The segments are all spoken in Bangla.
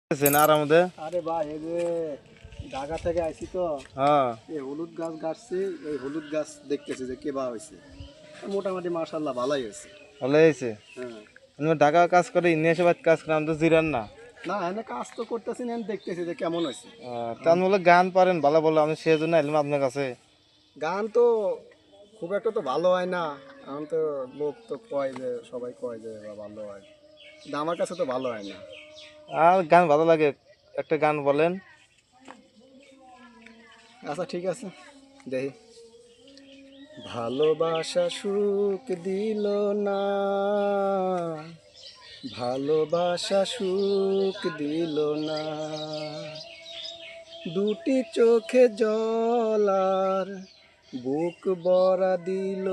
আরে ভাই এই যে ঢাকা থেকে আইছি তো এই হলুদ গাছ গাছছি এই হলুদ গাছ দেখতেছি যে কেবা হয়েছে মোটামুটি মাশাআল্লাহ ভালোই হয়েছে ভালো হয়েছে। হ্যাঁ ঢাকা কাজ করে ইন্ডিয়া সবাই কাজ করে আমি তো জিরান না। না এনে কাজ তো করতেছি না দেখতেছি যে কেমন হয়েছে। তার বলে গান পারেন ভালো বলো, আমি সেই জন্য এলাম আপনার কাছে। গান তো খুব একটা তো ভালো হয় না, এখন তো লোক তো কয় যে সবাই কয় যে ভালো হয়, কিন্তু আমার কাছে তো ভালো হয় না। আর গান ভালো লাগে, একটা গান বলেন। আচ্ছা ঠিক আছে দেখি। ভালোবাসা সুখ দিল না, ভালোবাসা সুখ দিল না, দুটি চোখে জল আর বুক ভরা দিল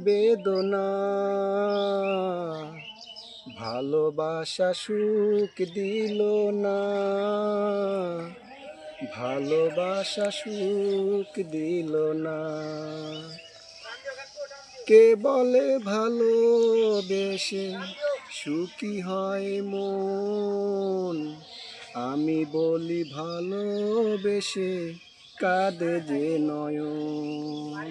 বেদনা, ভালোবাসা সুখ দিল না, ভালোবাসা সুখ দিল না। কে বলে ভালোবেসে সুখী হয় মন, আমি বলি ভালোবেসে কাঁদে যে নয়ন।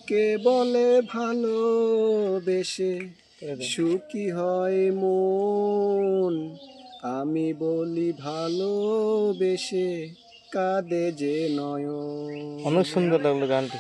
কে বলে ভালোবেসে সুখী হয় মন, আমি বলি ভালোবেসে কাঁদে যে নয়ন। অনেক সুন্দর লাগলো গানটি।